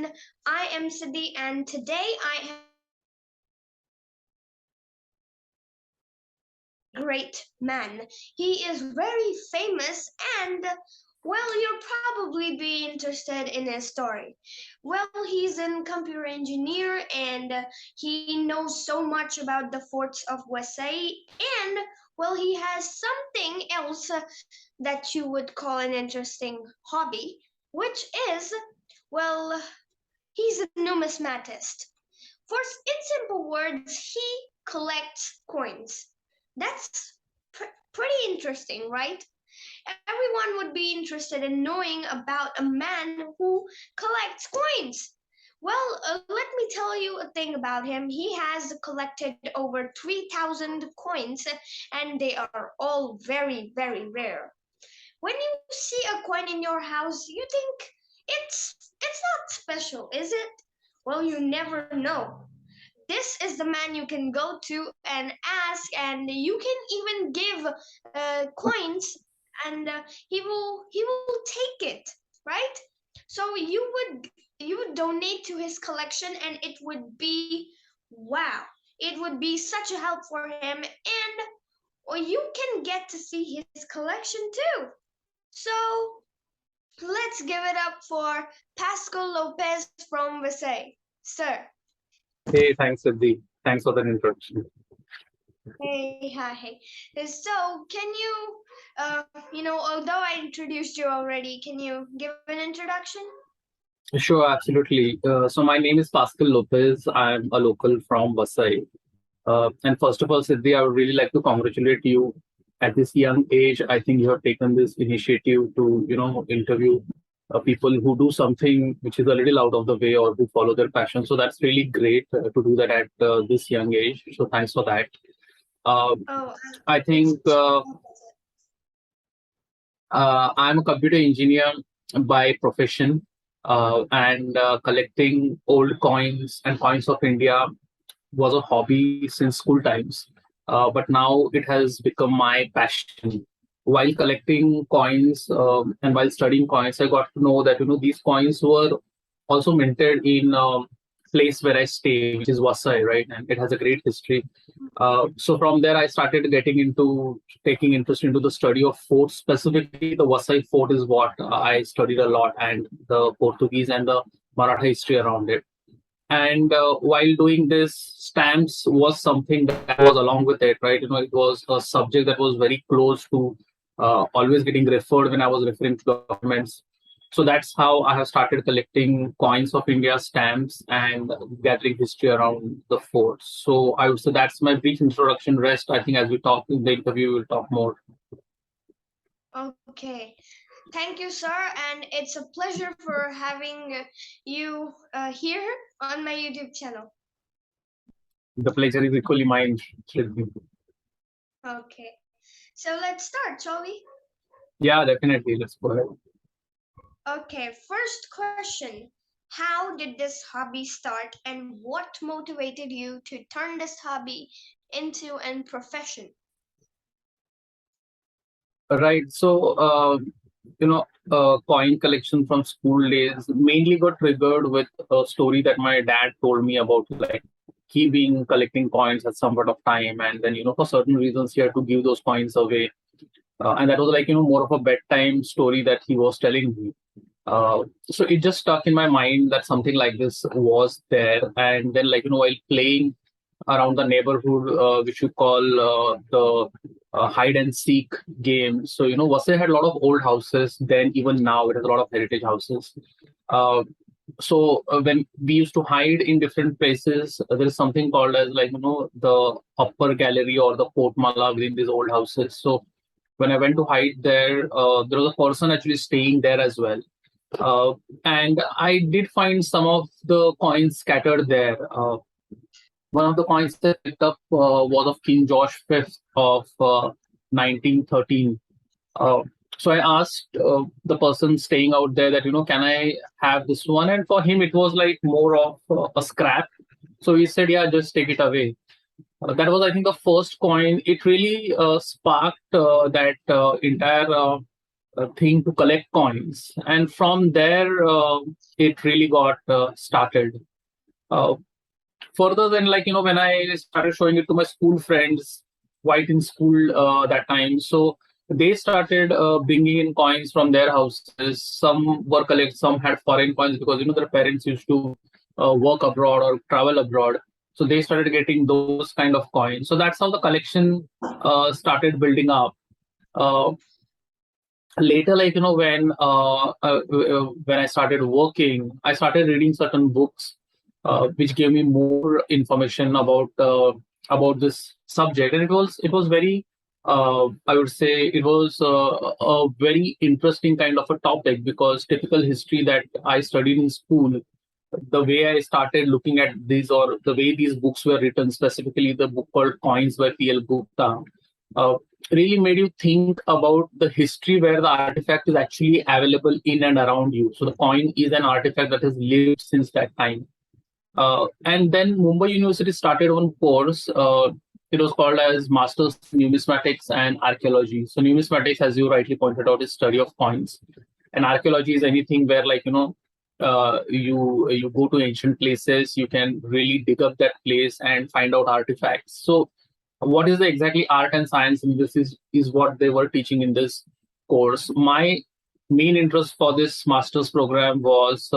everyone. I am Siddhi, and today I have a great man. He is very famous, and well, you'll probably be interested in his story. Well, he's a computer engineer, and he knows so much about the forts of Wasai, and well, he has something else that you would call an interesting hobby, which is, well, he's a numismatist. In simple words, he collects coins. That's pretty interesting, right? Everyone would be interested in knowing about a man who collects coins. Well, let me tell you a thing about him. He has collected over 3,000 coins, and they are all very, very rare. When you see a coin in your house, you think it's not special, is it? Well, you never know. This is the man you can go to and ask, and you can even give coins, and he will take it, right? So you would donate to his collection, and it would be wow. It would be such a help for him, and or you can get to see his collection too. So let's give it up for Pascal Lopes from Visay. Sir. Hey, thanks, Siddhi. Thanks for the introduction. Hey, hi. So, can you, although I introduced you already, can you give an introduction? Sure, absolutely. So my name is Pascal Lopes. I'm a local from Vasai. And first of all, Siddhi, I would really like to congratulate you at this young age. I think you have taken this initiative to, interview people who do something which is a little out of the way or who follow their passion. So that's really great to do that at this young age. So thanks for that. Oh, I think I'm a computer engineer by profession, and collecting old coins and coins of India was a hobby since school times. But now it has become my passion. While collecting coins and while studying coins, I got to know that these coins were also minted in place where I stay, which is Vasai, right? And it has a great history. So from there, I started getting into taking interest into the study of forts. Specifically, the Vasai fort is what I studied a lot, and the Portuguese and the Maratha history around it. And while doing this, stamps was something that was along with it, right? It was a subject that was very close to always getting referred when I was referring to documents. So that's how I have started collecting coins of India, stamps, and gathering history around the forts. So I would say that's my brief introduction. Rest, I think, as we talk in the interview, we'll talk more. okay. Thank you, sir, and it's a pleasure for having you here on my YouTube channel. The pleasure is equally mine. Shridhi. Okay. So let's start, shall we? Yeah, definitely. Let's go ahead. Okay, first question. How did this hobby start, and what motivated you to turn this hobby into a profession? Right. So, coin collection from school days mainly got triggered with a story that my dad told me about, like he being collecting coins at some point of time, and then for certain reasons he had to give those coins away, and that was like more of a bedtime story that he was telling me. So it just stuck in my mind that something like this was there, and then while playing around the neighborhood, which you call the hide and seek game. So Vasai had a lot of old houses. Then even now it has a lot of heritage houses. Uh, so when we used to hide in different places, there is something called as the upper gallery or the portmala within these old houses. So when I went to hide there, there was a person actually staying there as well. Uh, and I did find some of the coins scattered there. One of the coins that I picked up was of King George V of 1913. Uh, so I asked the person staying out there that, can I have this one? And for him, it was like more of a scrap. So he said, yeah, just take it away. That was, I think, the first coin. It really sparked that entire thing to collect coins, and from there it really got started. Uh, Further than, like, when I started showing it to my school friends, quite in school that time, so they started bringing in coins from their houses. Some were collect, some had foreign coins because their parents used to work abroad or travel abroad. So they started getting those kind of coins. So that's how the collection started building up. Uh, Later, like, when I started working, I started reading certain books which gave me more information about this subject, and it was very, I would say, it was a very interesting kind of a topic, because typical history that I studied in school, the way I started looking at these, or the way these books were written, specifically the book called Coins by P.L. Gupta, uh, really made you think about the history where the artifact is actually available in and around you. So the coin is an artifact that has lived since that time. And then Mumbai University started one course. It was called as Masters in Numismatics and Archaeology. So numismatics, as you rightly pointed out, is study of coins, and archaeology is anything where, like, you go to ancient places, you can really dig up that place and find out artifacts. So what is the exactly art and science in this is what they were teaching in this course. My main interest for this master's program was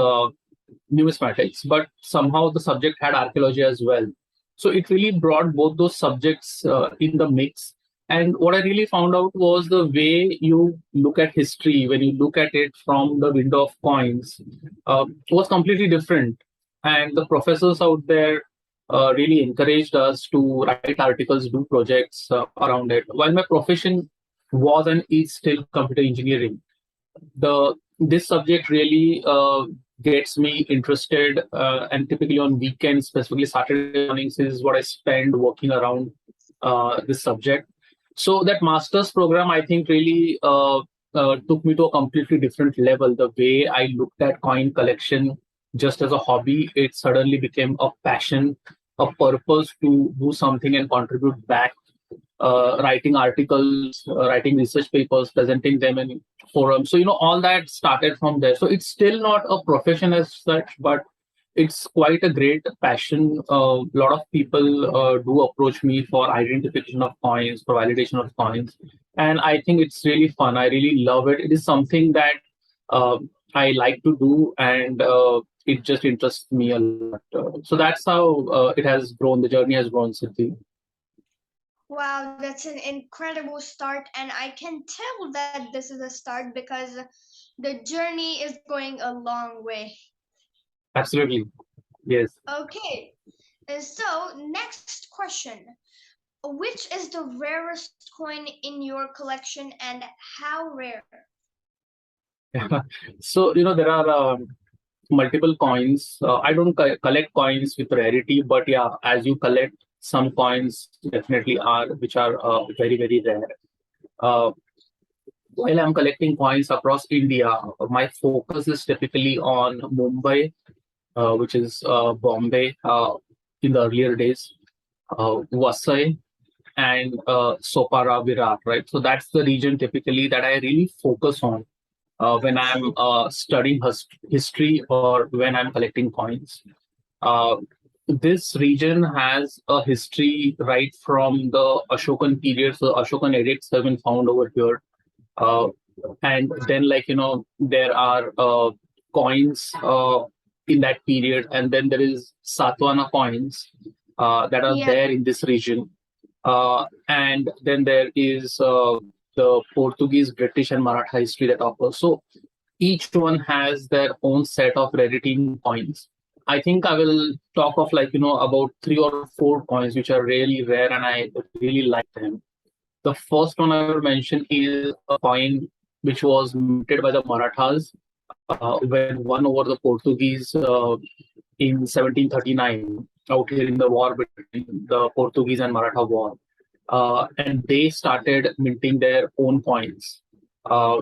numismatics, but somehow the subject had archaeology as well. So it really brought both those subjects in the mix. And what I really found out was the way you look at history, when you look at it from the window of coins, was completely different. And the professors out there really encouraged us to write articles, do projects around it. While my profession was and is still computer engineering, the this subject really gets me interested, and typically on weekends, specifically Saturday mornings, is what I spend working around this subject. So that master's program, I think, really took me to a completely different level. The way I looked at coin collection just as a hobby, it suddenly became a passion, a purpose to do something and contribute back, writing articles, writing research papers, presenting them in forums. So, all that started from there. So it's still not a profession as such, but it's quite a great passion. A lot of people do approach me for identification of coins, for validation of coins. And I think it's really fun. I really love it. It is something that uh, I like to do, and it just interests me a lot. So that's how it has grown. The journey has grown, Siddhi. Wow, that's an incredible start, and I can tell that this is a start because the journey is going a long way. Absolutely. Yes. Okay, so next question. Which is the rarest coin in your collection and how rare? So, there are multiple coins. I don't collect coins with rarity, but yeah, as you collect, some coins definitely are, which are very, very rare. Uh, while I'm collecting coins across India, my focus is typically on Mumbai, which is Bombay in the earlier days, Vasai, and Sopara, Virat, right? So that's the region typically that I really focus on when I'm studying history or when I'm collecting coins. Uh, this region has a history right from the Ashokan period. So Ashokan edicts have been found over here. Uh, and then, like, there are coins in that period. And then there is Satwana coins that are Yeah, there in this region. And then there is the Portuguese, British, and Maratha history that occurs. So each one has their own set of rarity in coins. I think I will talk of, like, about three or four coins which are really rare and I really like them. The first one I will mention is a coin which was minted by the Marathas when won over the Portuguese in 1739 out here in the war between the Portuguese and Maratha war. And they started minting their own coins. Uh,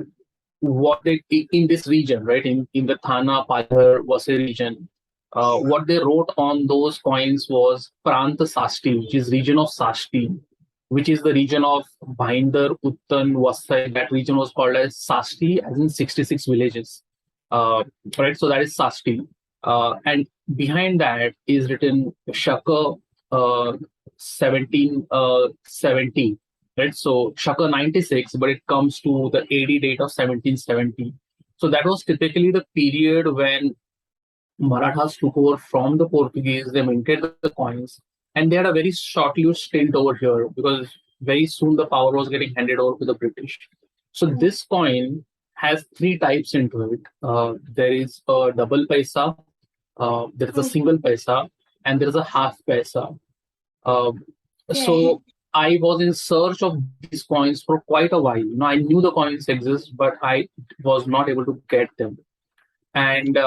what they in this region, right, in the Thana, Palghar, Vasai region, what they wrote on those coins was Pranta Sasti, which is region of Sasti. which is the region of Bhinder, Uttan, Vasai. That region was called as Sasti, as in 66 villages. Uh, right, so that is Sasti. And behind that is written Shaka 1770. Right, so Shaka 96, but it comes to the AD date of 1770. So that was typically the period when Marathas took over from the Portuguese, they minted the coins, and they had a very short-lived stint over here because very soon the power was getting handed over to the British. So Yeah. this coin has three types into it. There is a double paisa, there is a Mm. single paisa, and there is a half paisa. Uh, Yeah. so I was in search of these coins for quite a while. I knew the coins exist, but I was not able to get them. And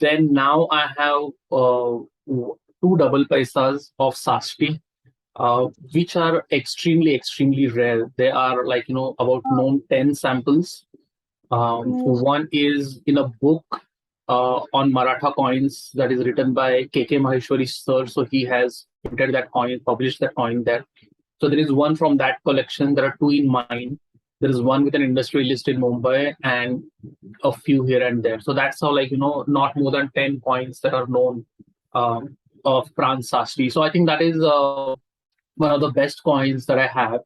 then now I have two double paisas of Sasti, which are extremely rare. They are like, about known 10 samples. Mm. One is in a book on Maratha coins that is written by K.K. Maheshwari sir. So he has minted that coin, published that coin there. So there is one from that collection. There are two in mine. There is one with an industrialist in Mumbai and a few here and there. So that's how, like, not more than 10 coins that are known of Pran Sastri. So I think that is one of the best coins that I have.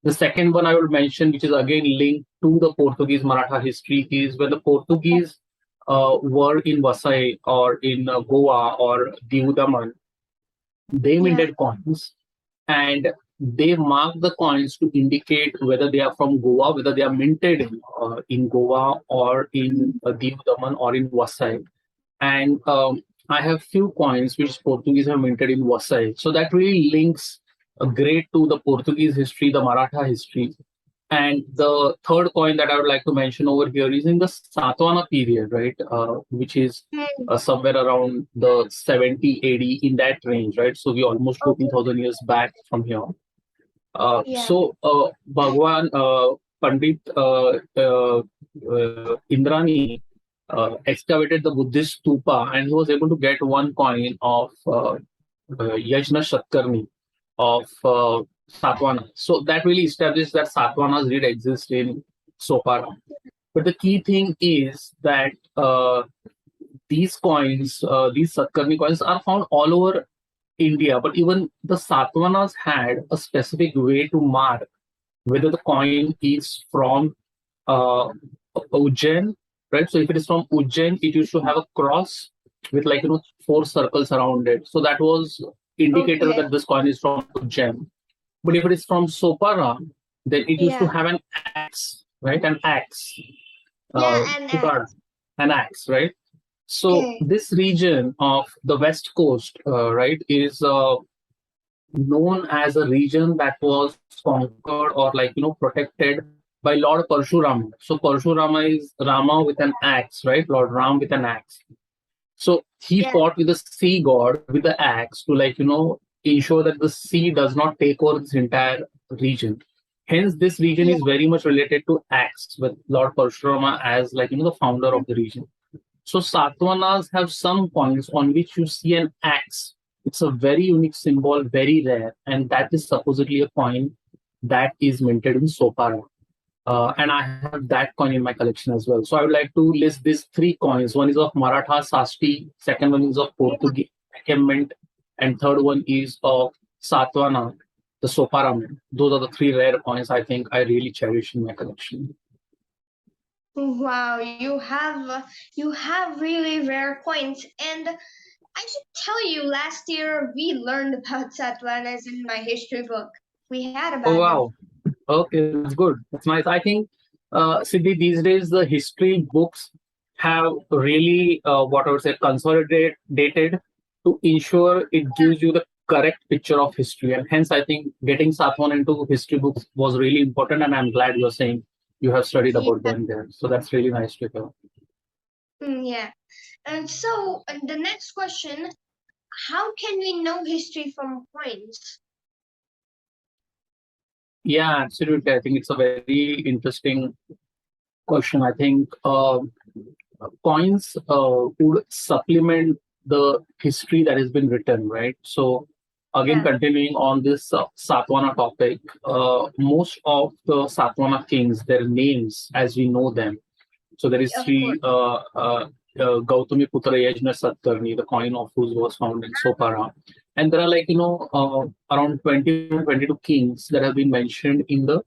The second one I would mention, which is again linked to the Portuguese Maratha history, is when the Portuguese were in Vasai or in Goa or Diu Daman, they Yeah. minted coins and they mark the coins to indicate whether they are from Goa, whether they are minted in Goa or in Diu Daman or in Vasai. And I have few coins which Portuguese have minted in Vasai. So that really links great to the Portuguese history, the Maratha history. And the third coin that I would like to mention over here is in the Satavahana period, right? Which is Mm. somewhere around the 70 AD, in that range, right? So we almost go Okay. 2000 years back from here. Yeah. So Bhagwan Pandit Indrani excavated the Buddhist stupa and he was able to get one coin of Yajna Shatkarni of Satavana. So that really established that Satavanas did exist in Sopara. But the key thing is that these coins, these Satkarni coins, are found all over India. But even the Satavanas had a specific way to mark whether the coin is from uh, Ujjain, right? So if it is from Ujjain, it used to have a cross with, like, four circles around it. So that was indicator Okay. that this coin is from Ujjain. But if it is from Sopara, then it used to Yeah. have an axe, right? An axe, Yeah. And Pukar, an axe, right? So okay. this region of the west coast, right, is known as a region that was conquered or, like, protected by Lord Parshurama. So Parshurama is Rama with an axe, right? Lord Ram with an axe. So he Yeah. fought with the sea god with the axe to, like, ensure that the sea does not take over this entire region. Hence, this region Yeah. is very much related to axe with Lord Parshurama as, like, the founder of the region. So Satvanas have some coins on which you see an axe. It's a very unique symbol, very rare, and that is supposedly a coin that is minted in Sopara. And I have that coin in my collection as well. So I would like to list these three coins. One is of Maratha Sasti, second one is of Yeah. Portuguese Mint, and third one is of Satvana, the Sopara Mint. Those are the three rare coins I think I really cherish in my collection. Wow, you have really rare coins, and I should tell you, last year we learned about Satvanas in my history book. We had Oh, about them. wow. Okay, that's good. That's nice. I think, Siddhi, these days the history books have really, what I would say, consolidated to ensure it gives you the correct picture of history. And hence, I think getting Satwan into history books was really important. And I'm glad you're saying you have studied Yeah, about them there. So that's really nice to hear. yeah. And so, the next question: how can we know history from coins? Yeah, absolutely. I think it's a very interesting question. I think coins would supplement the history that has been written, right? So again, Yeah, continuing on this Satavahana topic, most of the Satavahana kings, their names as we know them. So there is of course. Sri Gautami Putra Yajna Satkarni, the coin of whose was found in Sopara. And there are around 21, 22 kings that have been mentioned in the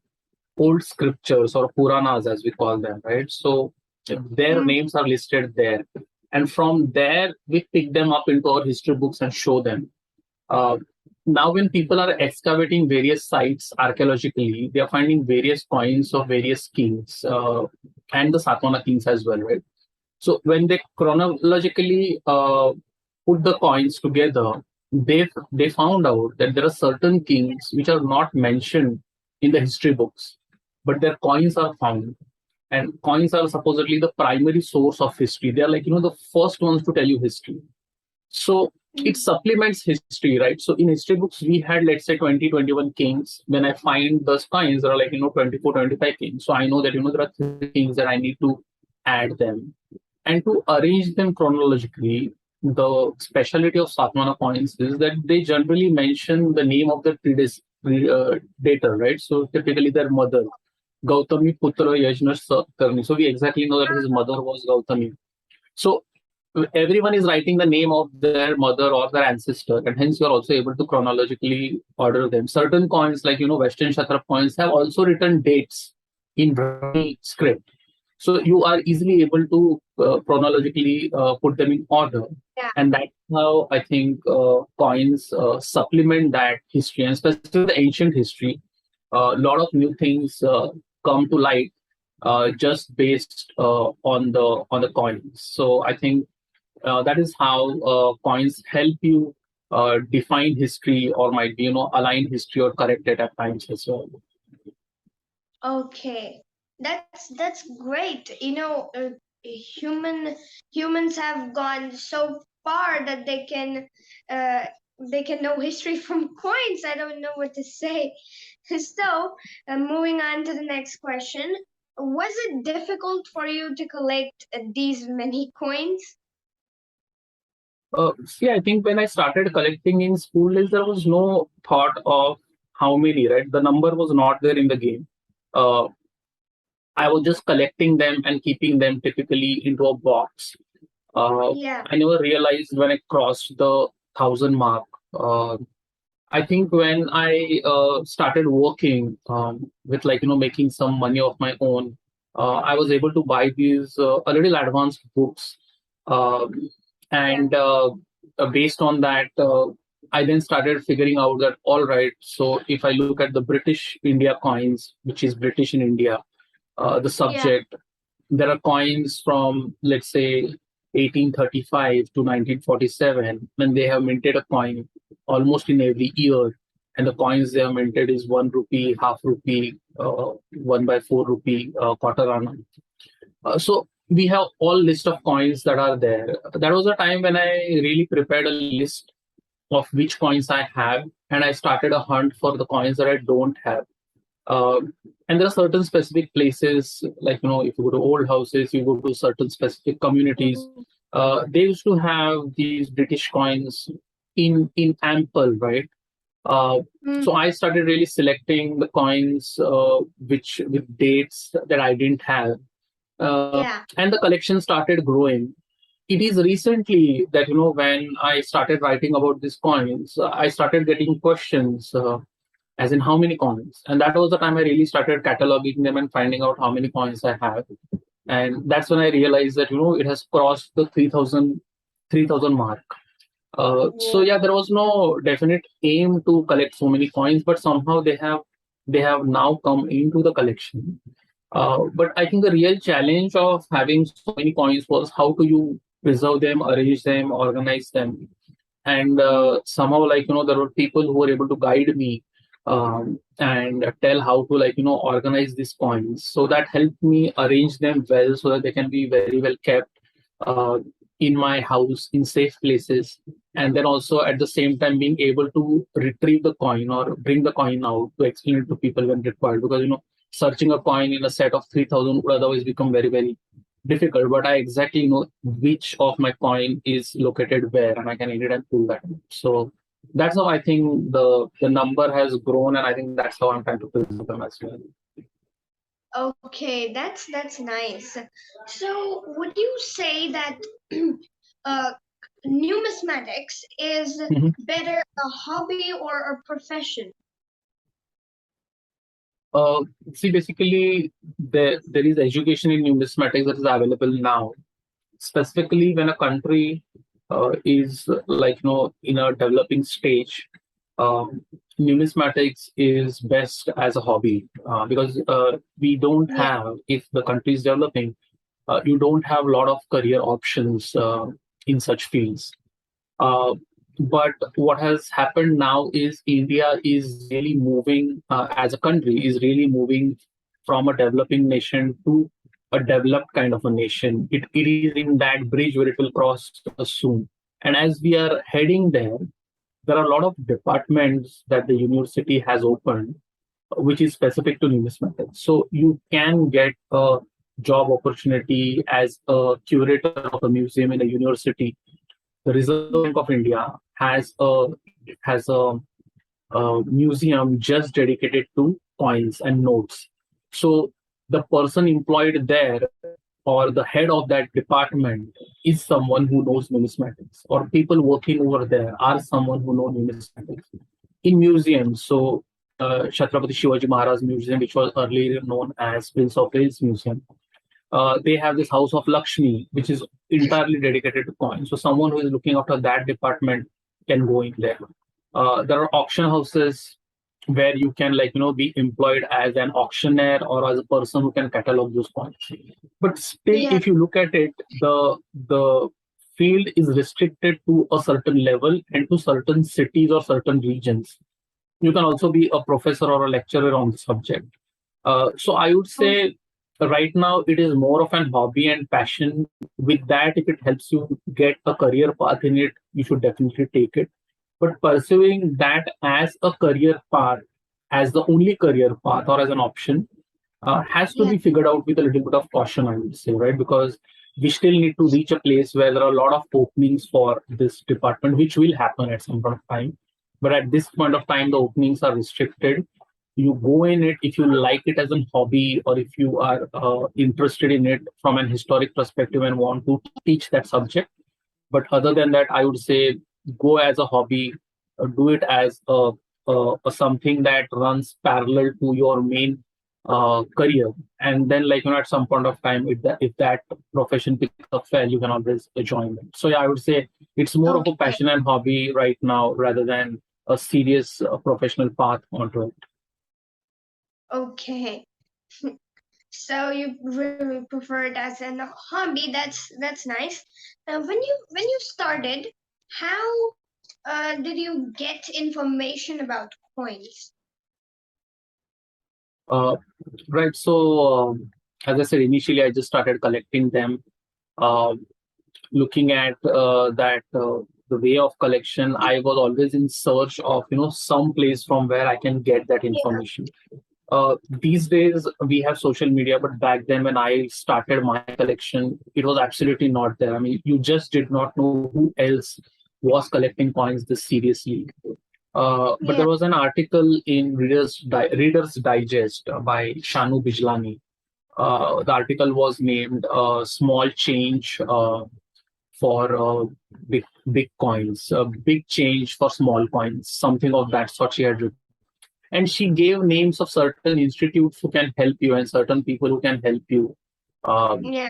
old scriptures or Puranas as we call them, right? So their Mm, names are listed there. And from there, we pick them up into our history books and show them. Uh, Now, when people are excavating various sites archaeologically, they are finding various coins of various kings and the Satavahana kings as well, right? So when they chronologically put the coins together, they found out that there are certain kings which are not mentioned in the history books, but their coins are found. And coins are supposedly the primary source of history. They are the first ones to tell you history. So it mm, supplements history, right? So in history books, we had, let's say, 20, 21 kings. When I find those coins, there are 24, 25 kings. So I know that, there are three kings that I need to add them. And to arrange them chronologically, the speciality of Satmana coins is that they generally mention the name of the predator, right? So typically their mother, Gautami Putra Yajna Satkarni. So we exactly know that his mother was Gautami. So everyone is writing the name of their mother or their ancestor, and hence you are also able to chronologically order them. Certain coins, like Western Kshatrap coins, have also written dates in Brahmi script. So you are easily able to chronologically put them in order. yeah. And that's how I think coins supplement that history, and especially the ancient history. A lot of new things come to light just based on the coins. So I think that is how coins help you define history, or might be align history or correct it at times as well. Okay, that's great. Human humans have gone so far that uh, they can know history from coins. I don't know what to say. So, moving on to the next question. Was it difficult for you to collect these many coins? See, I think when I started collecting in school days, there was no thought of how many, right? The number was not there in the game. Uh, I was just collecting them and keeping them typically into a box. Yeah, I never realized when I crossed the 1,000 mark. I think when I started working with making some money of my own, I was able to buy these a little advanced books, um, yeah, and based on that, I then started figuring out that all right. So if I look at the British India coins, which is British in India, the yeah, subject, there are coins from, let's say, 1835 to 1947, when they have minted a coin almost in every year. And the coins they have minted is 1 rupee, half rupee, 1/4 rupee, quarter anna. So we have all list of coins that are there. That was a time when I really prepared a list of which coins I have, and I started a hunt for the coins that I don't have. And there are certain specific places, like if you go to old houses, you go to certain specific communities. mm, They used to have these British coins in ample, right? Uh, mm, so I started really selecting the coins which with dates that I didn't have, yeah, and the collection started growing. It is recently that when I started writing about these coins, I started getting questions. As in how many coins, and that was the time I really started cataloging them and finding out how many coins I have. And that's when I realized that it has crossed the 3,000 mark. So yeah, yeah, there was no definite aim to collect so many coins, but somehow they have now come into the collection. But I think the real challenge of having so many coins was how do you preserve them, arrange them, organize them. And mm, somehow, there were people who were able to guide me and tell how to organize these coins. So that helped me arrange them well so that they can be very well kept uh, in my house in safe places. And then also at the same time being able to retrieve the coin or bring the coin out to explain it to people when required, because searching a coin in a set of 3,000 would otherwise become very, very difficult. But I exactly know which of my coin is located where, and I can edit and pull that. So That's how I think the number has grown, and I think that's how I'm trying to preserve them as well. Okay, that's nice. So, would you say that uh, numismatics is Mhm. better a hobby or a profession? Uh, See, basically, there is education in numismatics that is available now. Specifically, when a country is in a developing stage, um, numismatics is best as a hobby because we don't Yeah, have, if the country is developing, you don't have a lot of career options in such fields. Uh, but what has happened now is India is really moving, as a country, is really moving from a developing nation to a developed kind of a nation. It is in that bridge where it will cross soon. And as we are heading there are a lot of departments that the university has opened, which is specific to numismatics. So you can get a job opportunity as a curator of a museum in a university. The Reserve Bank of India has a museum just dedicated to coins and notes. So the person employed there or the head of that department is someone who knows numismatics, or people working over there are someone who know numismatics. In museums, so Chhatrapati Shivaji Maharaj Museum, which was earlier known as Prince of Wales Museum, they have this house of Lakshmi, which is entirely dedicated to coins. So someone who is looking after that department can go in there. There are auction houses where you can be employed as an auctioneer or as a person who can catalog those coins. But still, yeah, if you look at it, the field is restricted to a certain level and to certain cities or certain regions. You can also be a professor or a lecturer on the subject. So I would oh, say right now it is more of an hobby and passion. With that, if it helps you get a career path in it, you should definitely take it. But pursuing that as a career path, as the only career path or as an option, has to yeah, be figured out with a little bit of caution, I would say, right? Because we still need to reach a place where there are a lot of openings for this department, which will happen at some point of time. But at this point of time, the openings are restricted. You go in it if you like it as a hobby, or if you are interested in it from an historic perspective and want to teach that subject. But other than that, I would say go as a hobby, do it as a something that runs parallel to your main career. And then, at some point of time, if that profession picks up well, you can always join it. So yeah, I would say it's more of a okay, passion and hobby right now rather than a serious professional path onto it. okay. So you really prefer it as a hobby. That's nice. When you started, how did you get information about coins? Uh, right. So, as I said, initially I just started collecting them. Uh, Looking at the way of collection, I was always in search of some place from where I can get that Yeah, information. These days we have social media, but back then when I started my collection, it was absolutely not there. I mean, you just did not know who else was collecting coins this seriously. But yeah, there was an article in Reader's Digest by Shanu Bijlani. The article was named "Small Change for big coins, big change for small coins," something of that sort she had written. And she gave names of certain institutes who can help you and certain people who can help you. Um, yeah.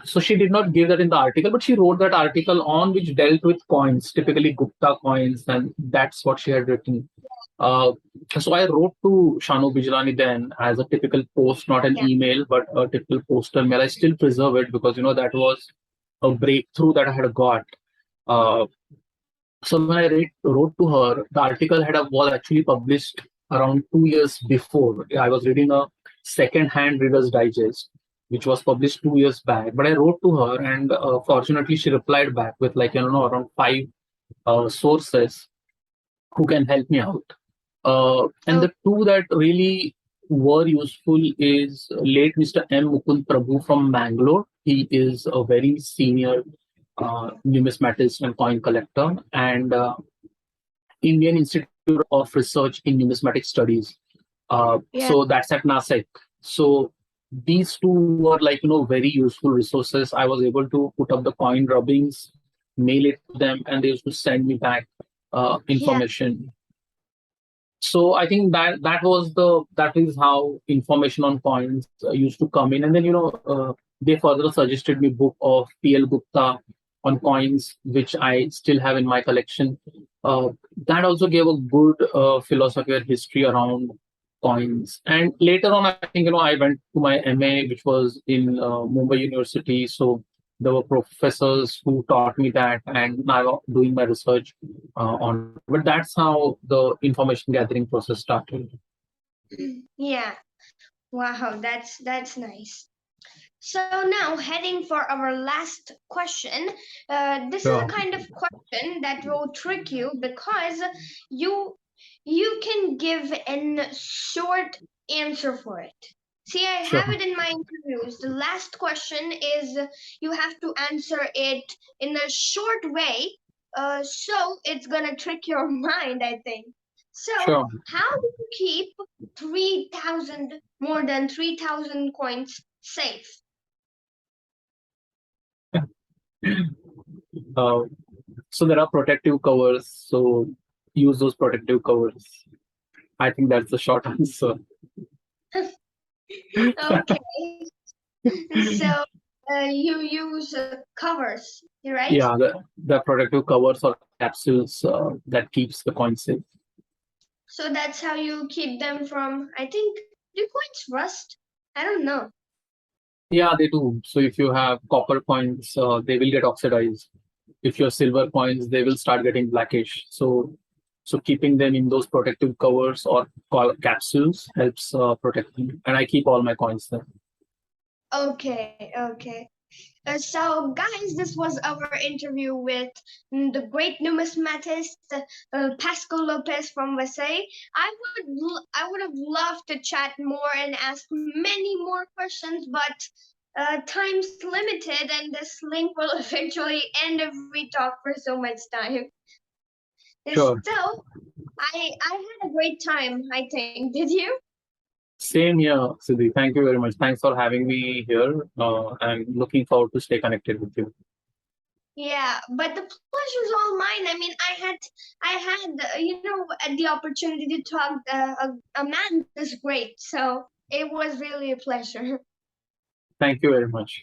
so she did not give that in the article, but she wrote that article on which dealt with coins, typically Gupta coins, and that's what she had written. Uh, so I wrote to Shanu Bijlani then as a typical post, not an Yeah. email, but a typical postal mail. I still preserve it because that was a breakthrough that I had got. Uh, so when I wrote to her, the article was actually published around 2 years before. I was reading a second-hand Reader's Digest, which was published 2 years back. But I wrote to her, and fortunately, she replied back with around five sources who can help me out. And Oh, the two that really were useful is late Mr. M. Mukund Prabhu from Bangalore. He is a very senior numismatist and coin collector, and Indian Institute of Research in Numismatic Studies. Yeah. So that's at NASEC. So these two were like, very useful resources. I was able to put up the coin rubbings, mail it to them, and they used to send me back Yeah. information. So I think that is how information on coins used to come in, and then they further suggested me book of P.L. Gupta on coins, which I still have in my collection. Uh, that also gave a good philosophy or history around coins. And later on, I think I went to my MA, which was in Mumbai University. So there were professors who taught me that, and now I'm doing my research on it. But that's how the information gathering process started. Yeah. Wow, that's nice. So now heading for our last question. This is a Sure, kind of question that will trick you because you you can give a short answer for it. See, I sure, have it in my interviews. The last question is you have to answer it in a short way. So it's gonna trick your mind, I think. So sure. how do you keep 3,000 more than 3,000 coins safe? Uh, so there are protective covers. So use those protective covers. I think that's the short answer. Okay, so you use covers, right? Yeah, the protective covers or capsules that keeps the coin safe. So that's how you keep them from, I think, do coins rust? I don't know. Yeah, they do. So if you have copper coins, they will get oxidized. If your silver coins, they will start getting blackish. So keeping them in those protective covers or capsules helps protect them. And I keep all my coins there. Okay, okay. So, guys, this was our interview with the great numismatist Pascal Lopes from Versailles. I would have loved to chat more and ask many more questions, but time's limited, and this link will eventually end if we talk for so much time. Sure. So, I had a great time. I think. Did you? Same here, Siddhi. Thank you very much. Thanks for having me here. I'm looking forward to stay connected with you. Yeah, but the pleasure's all mine. I mean, I had, the opportunity to talk a man this great, so it was really a pleasure. Thank you very much.